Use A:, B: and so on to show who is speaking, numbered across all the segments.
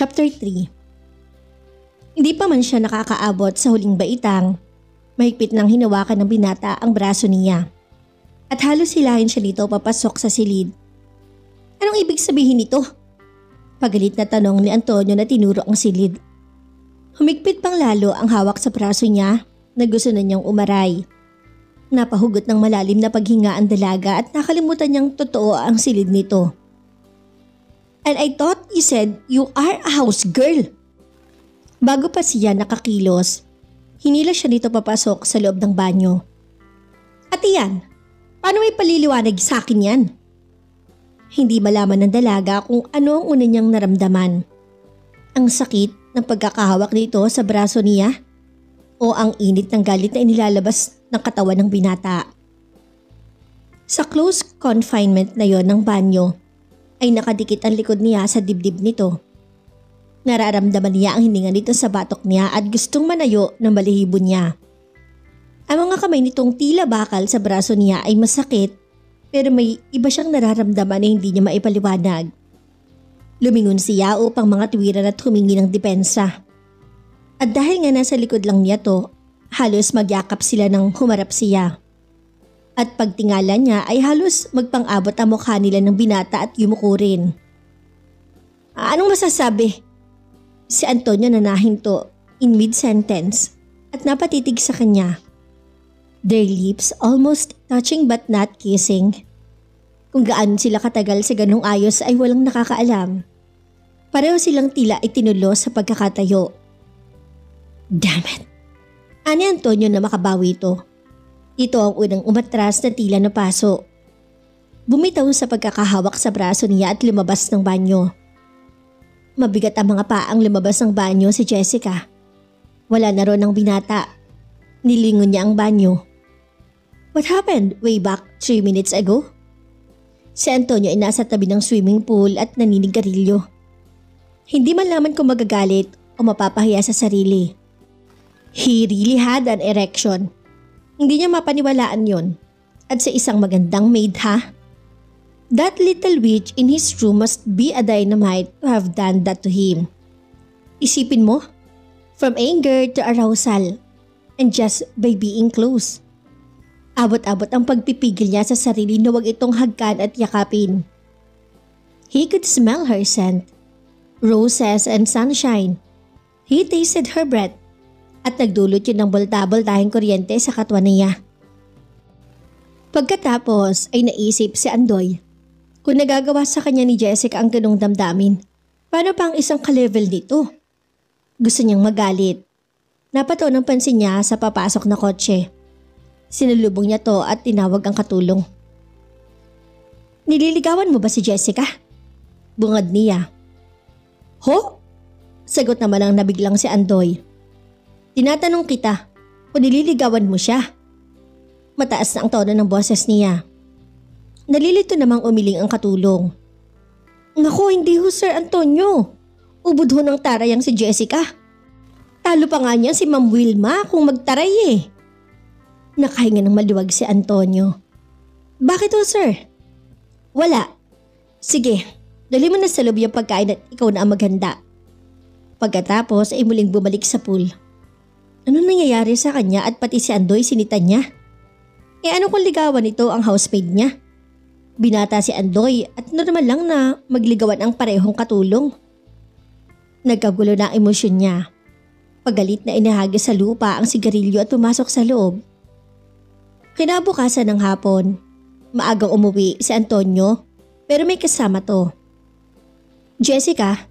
A: Chapter 3. Hindi pa man siya nakakaabot sa huling baitang, mahigpit nang hinawakan ng binata ang braso niya. At halos hilahin siya nito papasok sa silid. Anong ibig sabihin nito? Pagalit na tanong ni Antonio na tinuro ang silid. Humigpit pang lalo ang hawak sa braso niya na gusto na niyang umaray. Napahugot ng malalim na paghinga ang dalaga at nakalimutan niyang totoo ang silid nito. And I thought you said you are a house girl. Bago pa siya nakakilos, hinila siya nito papasok sa loob ng banyo. Ate yan, paano may paliliwanag sa akin yan? Hindi malaman ng dalaga kung ano ang una niyang naramdaman. Ang sakit ng pagkakahawak nito sa braso niya o ang init ng galit na inilalabas ng katawan ng binata. Sa close confinement na yon ng banyo ay nakadikit ang likod niya sa dibdib nito. Nararamdaman niya ang hininga nito sa batok niya at gustong manayo ng balahibo niya. Ang mga kamay nitong tila bakal sa braso niya ay masakit pero may iba siyang nararamdaman na hindi niya maipaliwanag. Lumingon siya upang mga tuwiran at humingi ng depensa. At dahil nga nasa likod lang niya to, halos magyakap sila nang humarap siya. At pagtingala niya ay halos magpang-abot ang mukha nila ng binata at yumuko rin. Anong masasabi? Si Antonio nanahinto in mid-sentence at napatitig sa kanya. Their lips almost touching but not kissing. Kung gaano sila katagal sa ganung ayos ay walang nakakaalam. Pareho silang tila itinulo sa pagkakatayo. Damn it! Ani Antonio na makabawi ito. Ito ang unang umatras na tila na paso. Bumitaw sa pagkakahawak sa braso niya at lumabas ng banyo. Mabigat ang mga paang lumabas ng banyo si Jessica. Wala na ron ang binata. Nilingon niya ang banyo. What happened way back 3 minutes ago? Si Antonio ay nasa tabi ng swimming pool at naninigarilyo. Hindi malaman kung magagalit o mapapahiya sa sarili. He really had an erection. Hindi niya mapaniwalaan yon. At sa isang magandang maid ha? That little witch in his room must be a dynamite to have done that to him. Isipin mo, from anger to arousal, and just by being close. Abot-abot ang pagpipigil niya sa sarili na wag itong hagkan at yakapin. He could smell her scent, roses and sunshine. He tasted her breath at nagdulot yun ng bolta-boltahing kuryente sa katwan niya. Pagkatapos ay naisip si Andoy, kung nagagawa sa kanya ni Jessica ang ganong damdamin, paano pa ang isang ka-level nito? Gusto niyang magalit. Napataw ng pansin niya sa papasok na kotse. Sinulubong niya to at tinawag ang katulong. Nililigawan mo ba si Jessica? Bungad niya. Ho? Sagot naman ang nabiglang si Andoy. Tinatanong kita kung nililigawan mo siya. Mataas na ang tono ng boses niya. Nalilito namang umiling ang katulong. Naku, hindi ho Sir Antonio. Ubod ho ng tarayang si Jessica. Talo pa nga niya si Ma'am Wilma kung magtaray eh. Nakahinga ng maluwag si Antonio. Bakit ho sir? Wala. Sige, dali mo na sa loob yung pagkain at ikaw na ang maghanda. Pagkatapos ay muling bumalik sa pool. Ano nangyayari sa kanya at pati si Andoy sinitan niya? Ano kung ligawan ito ang housemaid niya? Binata si Andoy at normal lang na magligawan ang parehong katulong. Nagkagulo na ang emosyon niya. Pagalit na inahagis sa lupa ang sigarilyo at pumasok sa loob. Kinabukasan ng hapon, maagang umuwi si Antonio pero may kasama to. Jessica,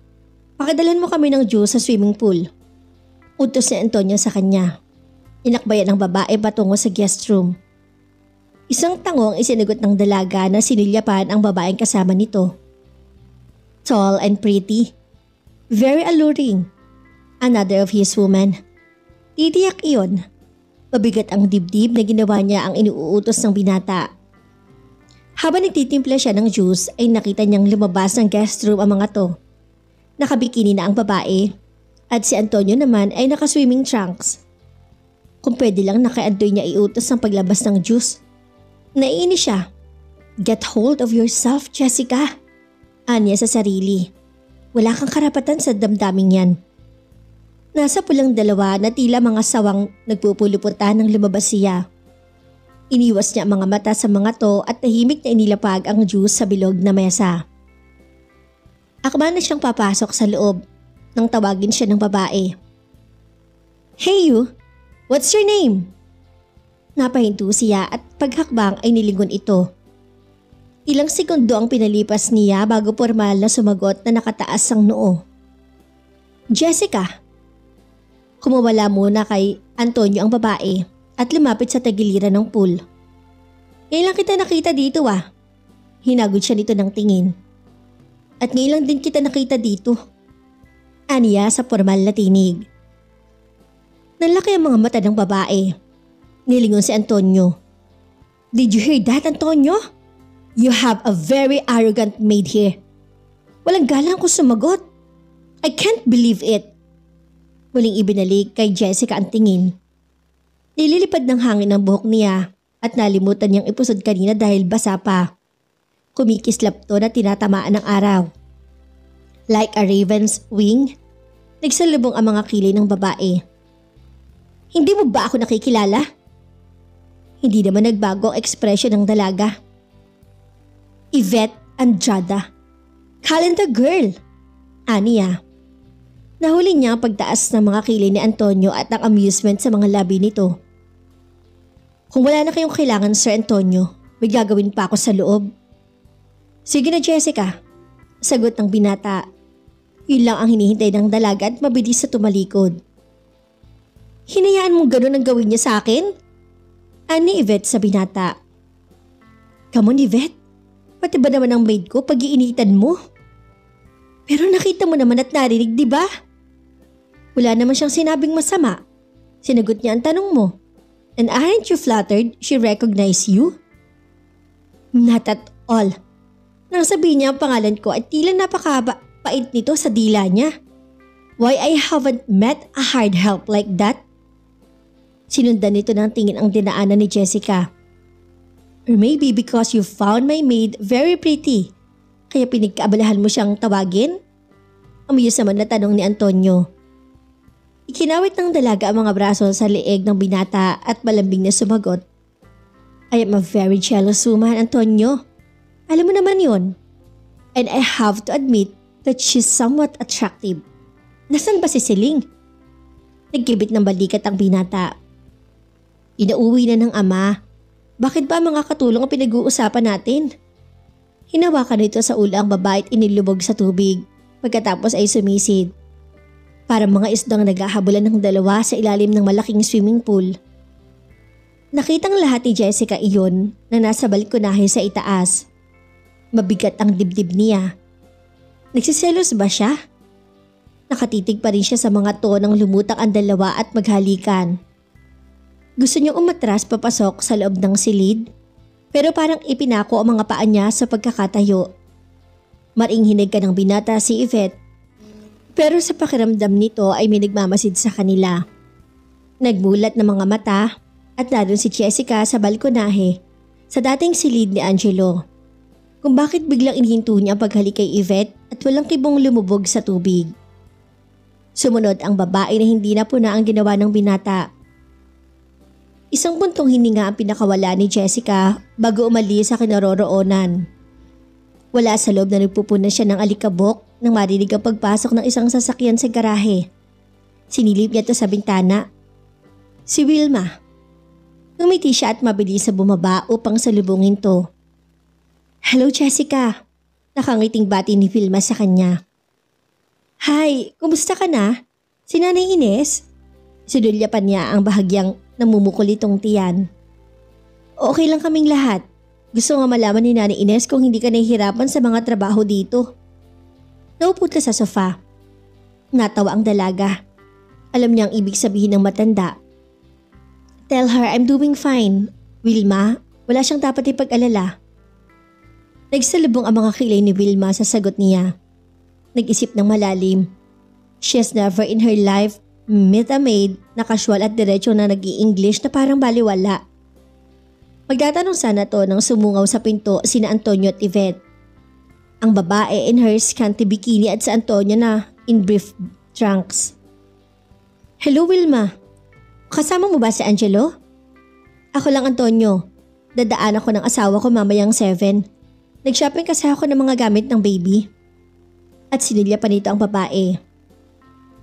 A: pakidalan mo kami ng juice sa swimming pool. Utos ni Antonio sa kanya. Inakbayan ng babae patungo sa guest room. Isang tangong isinagot ng dalaga na sinilyapan ang babaeng kasama nito. Tall and pretty. Very alluring. Another of his women. Titiyak iyon. Mabigat ang dibdib na ginawa niya ang inuutos ng binata. Habang nagtitimpla siya ng juice ay nakita niyang lumabas ng guest room ang mga to. Nakabikini na ang babae at si Antonio naman ay naka-swimming trunks. Kung pwede lang naka-Andoy niya iutos ang paglabas ng juice. Naiinis siya. Get hold of yourself, Jessica. Anya sa sarili. Wala kang karapatan sa damdaming yan. Nasa pulang dalawa na tila mga sawang nagpupuluputan ng lumabas siya. Iniwas niya ang mga mata sa mga to at tahimik na inilapag ang juice sa bilog na mesa. Akma na siyang papasok sa loob nang tawagin siya ng babae. Hey you, what's your name? Napahinto siya at paghakbang ay nilingon ito. Ilang segundo ang pinalipas niya bago formal na sumagot na nakataas ang noo. Jessica. Kumawala muna kay Antonio ang babae at lumapit sa tagiliran ng pool. Ngayon lang kita nakita dito ah. Hinagod siya nito ng tingin. At ngayon lang din kita nakita dito. Aniya sa formal na tinig. Nalaki ang mga mata ng babae. Nilingon si Antonio. Did you hear that, Antonio? You have a very arrogant maid here. Walang galang kung sumagot. I can't believe it. Muling ibinalik kay Jessica ang tingin. Nililipad ng hangin ang buhok niya at nalimutan niyang ipusod kanina dahil basa pa. Kumikislap to na tinatamaan ng araw. Like a raven's wing, nagsalubong ang mga kilay ng babae. Hindi mo ba ako nakikilala? Hindi naman nagbago ang ekspresyon ng dalaga. Yvette Andrada. Calendar girl. Aniya. Nahuli niya ang pagtaas ng mga kilay ni Antonio at ang amusement sa mga labi nito. Kung wala na kayong kailangan, Sir Antonio, may gagawin pa ako sa loob. Sige na, Jessica. Sagot ng binata. Yun lang ang hinihintay ng dalaga at mabilis sa tumalikod. Hinayaan mong ganun ang gawin niya sa akin? Ani Yvette sa binata. Come on, Yvette. Pati ba naman ang maid ko pag-iinitan mo? Pero nakita mo naman at narinig, di ba? Wala naman siyang sinabing masama. Sinagot niya ang tanong mo. And aren't you flattered she recognized you? Not at all. Nang sabihin niya ang pangalan ko at tila napakapait nito sa dila niya. Why I haven't met a hard help like that? Sinundan nito ng tingin ang dinaanan ni Jessica. Or maybe because you found my maid very pretty. Kaya pinagkaabalahan mo siyang tawagin? Amayos naman na tanong ni Antonio. Ikinawit ng dalaga ang mga braso sa leeg ng binata at malambing na sumagot. I am a very jealous woman, Antonio. Alam mo naman yon. And I have to admit that she's somewhat attractive. Nasaan ba si Siling? Nagkibit ng balikat ang binata. Inauwi na ng ama. Bakit ba mga katulong ang pinag-uusapan natin? Hinawakan nito sa ulo ang babae at inilubog sa tubig. Pagkatapos ay sumisid. Para mga isdang naghahabulan ng dalawa sa ilalim ng malaking swimming pool. Nakitang lahat ni Jessica iyon na nasa balkonahe sa itaas. Mabigat ang dibdib niya. Nagsiselos ba siya? Nakatitig pa rin siya sa mga to nang lumutang ang dalawa at maghalikan. Gusto niyang umatras papasok sa loob ng silid, pero parang ipinako ang mga paa niya sa pagkakatayo. Maringhinig ka ng binata si Yvette, pero sa pakiramdam nito ay may nagmamasid sa kanila. Nagmulat ng mga mata at naroon si Jessica sa balkonahe sa dating silid ni Angelo. Kung bakit biglang inihinto niya ang paghalik kay Yvette at walang kibong lumubog sa tubig. Sumunod ang babae na hindi na puna ang ginawa ng binata. Isang buntong hininga ang pinakawala ni Jessica bago umalis sa kinaroroonan. Wala sa loob na nagpupuna siya ng alikabok nang marinig ang pagpasok ng isang sasakyan sa garahe. Sinilip niya ito sa bintana. Si Wilma. Ngumiti siya at mabilis sa bumaba upang salubungin to. Hello Jessica. Nakangiting bati ni Wilma sa kanya. Hi, kumusta ka na? Si Nanay Ines? Sinulyapan niya ang bahagyang namumukulitong tiyan. Okay lang kaming lahat. Gusto nga malaman ni Nanay Ines kung hindi ka nahihirapan sa mga trabaho dito. Naupo ka sa sofa. Natawa ang dalaga. Alam niya ang ibig sabihin ng matanda. Tell her I'm doing fine. Wilma, wala siyang dapat ipag-alala. Nagsalubong ang mga kilay ni Wilma sa sagot niya. Nag-isip ng malalim. She has never in her life met a maid na casual at diretso na nag-i-English na parang baliwala. Magtatanong sana to nang sumungaw sa pinto sina Antonio at Yvette. Ang babae in her scanty bikini at si Antonio na in brief trunks. Hello Wilma, kasama mo ba si Angelo? Ako lang Antonio, dadaan ako ng asawa ko mamayang 7. Nag-shopping kasi ako ng mga gamit ng baby. At sinilya pa nito ang babae.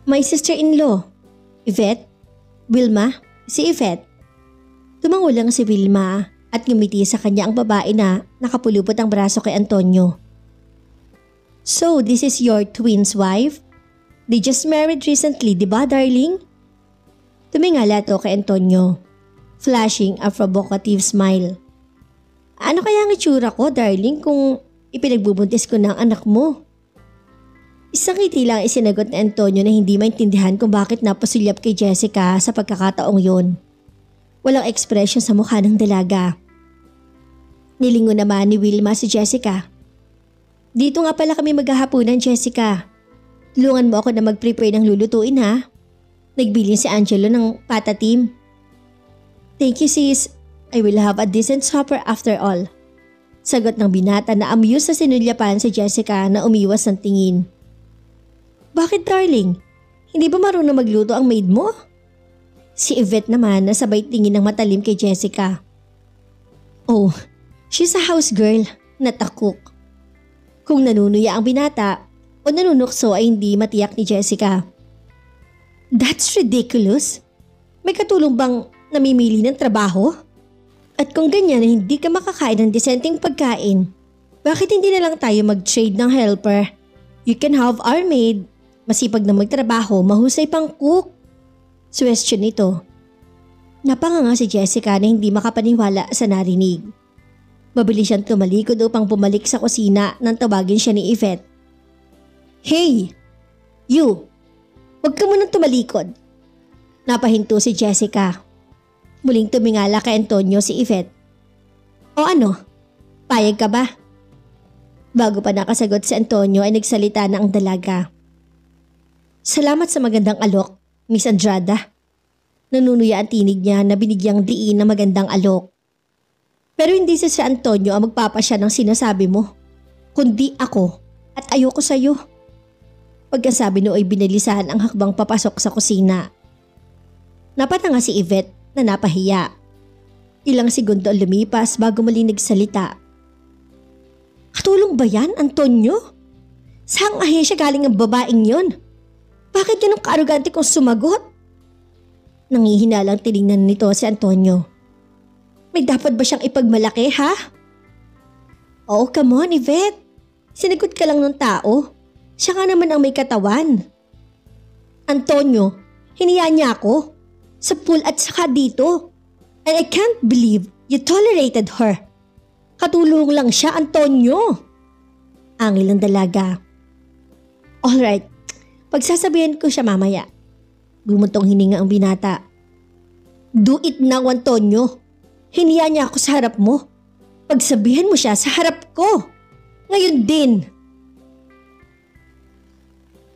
A: My sister-in-law, Yvette? Wilma, si Yvette. Tumango lang si Wilma at ngumiti sa kanya ang babae na nakapulupot ang braso kay Antonio. So, this is your twin's wife? They just married recently, di ba darling? Tumingala to kay Antonio, flashing a provocative smile. Ano kaya ang itsura ko, darling, kung ipinagbubuntis ko ng anak mo? Isang ngiti lang isinagot ni Antonio na hindi maintindihan kung bakit napasulyap kay Jessica sa pagkakataong yon. Walang ekspresyon sa mukha ng dalaga. Nilingon naman ni Wilma si Jessica. Dito nga pala kami maghahaponan, Jessica. Tulungan mo ako na mag-prepare ng lulutuin ha. Nagbilin si Angelo ng patatim. Thank you sis. I will have a decent supper after all. Sagot ng binata na amused sa sinulyapan si Jessica na umiwas ng tingin. Bakit darling? Hindi ba marunong magluto ang maid mo? Si Yvette naman na sabay tingin ng matalim kay Jessica. Oh, she's a house girl, not a cook. Kung nanunuya ang binata o nanunukso ay hindi matiyak ni Jessica. That's ridiculous. May katulong bang namimili ng trabaho? At kung ganyan na hindi ka makakain ng disenteng pagkain, bakit hindi na lang tayo mag-trade ng helper? You can have our maid. Masipag na magtrabaho, mahusay pang cook. Suwestiyon nito. Napanganga si Jessica na hindi makapaniwala sa narinig. Mabilis siyang tumalikod upang bumalik sa kusina nang tawagin siya ni Yvette. Hey! You! Huwag ka munang tumalikod. Napahinto si Jessica. Muling tumingala kay Antonio si Yvette. O ano? Payag ka ba? Bago pa nakasagot si Antonio ay nagsalita na ang dalaga. Salamat sa magandang alok, Miss Andrada. Nanunuya ang tinig niya na binigyang diin na magandang alok. Pero hindi si Antonio ang magpapasya ng sinasabi mo, kundi ako at ayoko sa'yo. Pagkasabi no ay binalisahan ang hakbang papasok sa kusina. Napatanga si Yvette na napahiya. Ilang segundo ang lumipas bago muli nagsalita. Katulong ba yan, Antonio? Saang ahensya galing ang babaeng yon? Bakit ganun kaarugante kong sumagot? Nangihinalang tinignan nito si Antonio. May dapat ba siyang ipagmalaki ha? Oh, come on Yvette. Sinagot ka lang ng tao. Siya nga naman ang may katawan. Antonio, hiniya niya ako. Sa pool at saka dito. And I can't believe you tolerated her. Katulong lang siya, Antonio. Angil ng dalaga. Alright, pagsasabihan ko siya mamaya. Bumuntong hininga ang binata. Do it now, Antonio. Hiniya niya ako sa harap mo. Pagsabihan mo siya sa harap ko. Ngayon din.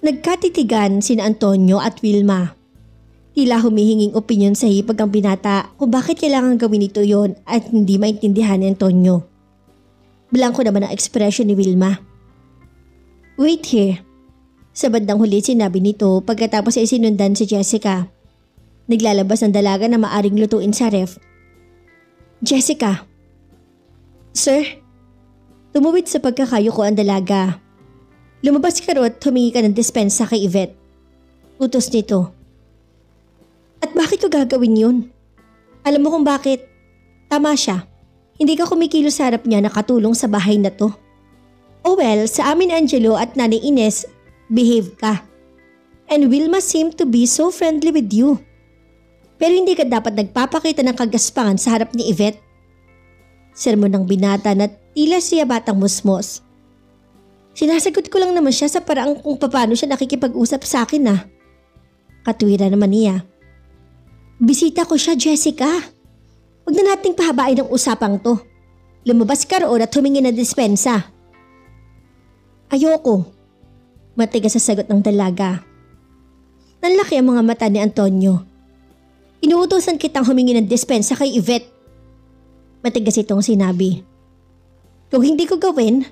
A: Nagkatitigan sina Antonio at Wilma. Tila humihinging opinyon sa hipag ang binata kung bakit kailangan gawin ito yon at hindi maintindihan ni Antonio. Blanko naman ang ekspresyon ni Wilma. Wait here. Sa bandang huli sinabi nito pagkatapos ay sinundan si Jessica. Naglalabas ng dalaga na maaring lutuin sa ref. Jessica. Sir? Tumuwid sa pagkakayo ko ang dalaga. Lumabas ka ro at humingi ka ng dispensa kay Yvette. Utos nito. At bakit ko gagawin yun? Alam mo kung bakit? Tama siya. Hindi ka kumikilos sa harap niya na katulong sa bahay na to. Oh well, sa amin Angelo at Nanay Ines, behave ka. And Wilma seemed to be so friendly with you. Pero hindi ka dapat nagpapakita ng kagaspangan sa harap ni Yvette. Sermon ng binata na tila siya batang musmos. Sinasagot ko lang naman siya sa paraang kung paano siya nakikipag-usap sa akin ah. Katwira naman niya. Bisita ko siya, Jessica. Huwag na nating pahabain ang usapang to. Lumabas ka roon at humingi ng dispensa. Ayoko. Matigas sa sagot ng dalaga. Nanlaki ang mga mata ni Antonio. Inuutosan kitang humingi ng dispensa kay Yvette. Matigas itong sinabi. Kung hindi ko gawin,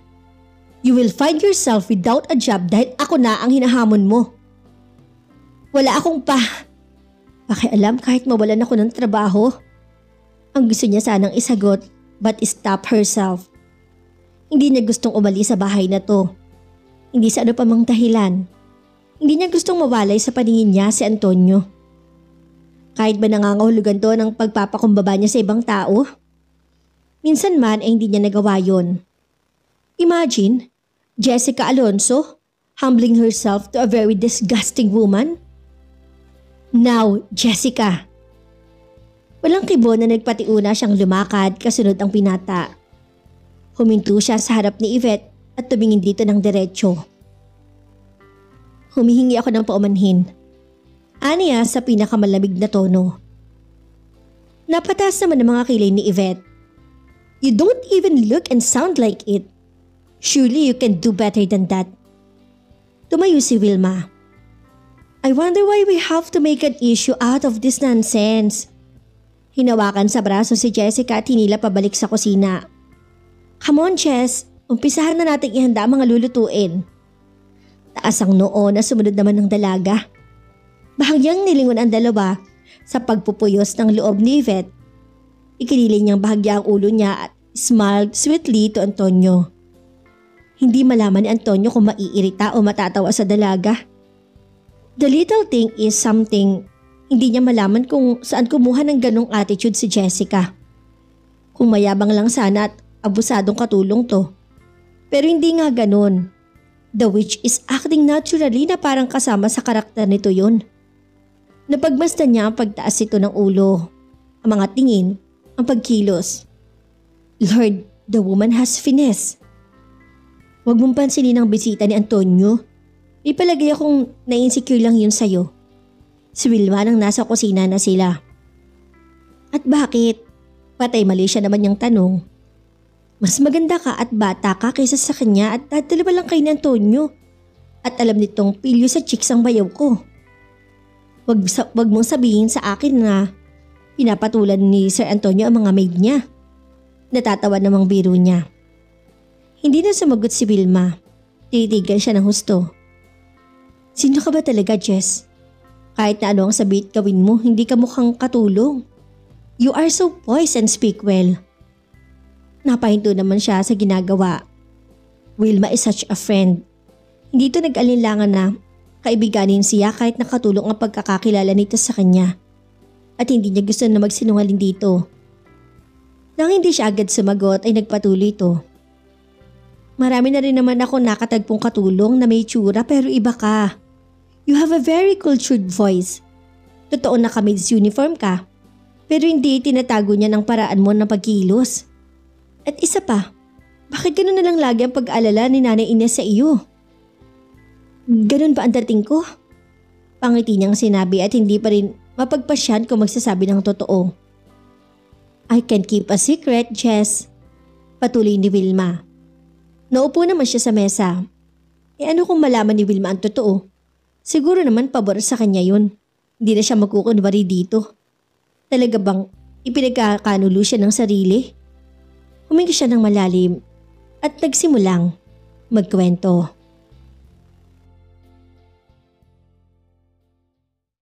A: You will find yourself without a job dahil ako na ang hinahamon mo. Wala akong pakialam kahit mawalan ako ng trabaho. Ang gusto niya sanang isagot but stop herself. Hindi niya gustong umalis sa bahay na to. Hindi sa ano pa mang dahilan. Hindi niya gustong mawalay sa paningin niya si Antonio. Kahit ba nangangahulugan to ng pagpapakumbaba niya sa ibang tao? Minsan man ay hindi niya nagawa yon. Imagine, Jessica Alonso humbling herself to a very disgusting woman. Now, Jessica. Walang kibo na nagpatiuna siyang lumakad kasunod ang binata. Huminto siya sa harap ni Yvette at tumingin dito ng diretsyo. Humihingi ako ng paumanhin. Aniya sa pinakamalamig na tono. Napataas naman ang mga kilay ni Yvette. You don't even look and sound like it. Surely you can do better than that. Tumayo si Wilma. I wonder why we have to make an issue out of this nonsense. Hinawakan sa braso si Jessica at hinila pabalik sa kusina. Come on, Jess. Umpisahan na natin ihanda ang mga lulutuin. Taas ang noo na sumunod naman ng dalaga. Bahagyang nilingon ang dalawa sa pagpupuyos ng loob ni Yvette. Ikiniling niyang bahagya ang ulo niya at smiled sweetly to Antonio. Hindi malaman ni Antonio kung maiirita o matatawa sa dalaga. The little thing is something hindi niya malaman kung saan kumuha ng ganong attitude si Jessica. Kung mayabang lang sana at abusadong katulong to. Pero hindi nga ganon. The witch is acting naturally na parang kasama sa karakter nito yun. Napagmasdan niya ang pagtaas ito ng ulo, ang mga tingin, ang pagkilos. Lord, the woman has finesse. Huwag mong pansinin ang bisita ni Antonio. May palagay akong na-insecure lang yun sa'yo. Si Wilma nang nasa kusina na sila. At bakit? Patay mali siya naman niyang tanong. Mas maganda ka at bata ka kaysa sa kanya at dadalawa lang kay ni Antonio. At alam nitong pilyo sa chicks ang bayaw ko. Wag mong sabihin sa akin na pinapatulan ni Sir Antonio ang mga maid niya. Natatawa namang biro niya. Hindi na sumagot si Wilma. Titigan siya ng husto. Sino ka ba talaga, Jess? Kahit na ano ang sabihin gawin mo, hindi ka mukhang katulong. You are so poised and speak well. Napahinto naman siya sa ginagawa. Wilma is such a friend. Hindi ito nag-alinlangan na kaibiganin siya kahit nakatulong ang pagkakakilala nito sa kanya. At hindi niya gusto na magsinungaling dito. Nang hindi siya agad sumagot ay nagpatuloy ito. Marami na rin naman ako nakatagpong katulong na may tsura pero iba ka. You have a very cultured voice. Totoo na ka-maid's uniform ka. Pero hindi tinatago niya ng paraan mo ng pagkilos. At isa pa, bakit gano'n na lang lagi ang pag-alala ni Nanay Ines sa iyo? Ganun ba ang dating ko? Pangiti niyang sinabi at hindi pa rin mapagpasyan kung magsasabi ng totoo. I can't keep a secret, Jess. Patuloy ni Wilma. Naupo naman siya sa mesa. Ano kung malaman ni Wilma ang totoo? Siguro naman pabor sa kanya yun. Hindi na siya magkukunwari dito. Talaga bang ipinagkakanulo siya ng sarili? Humingi siya ng malalim at nagsimulang magkwento.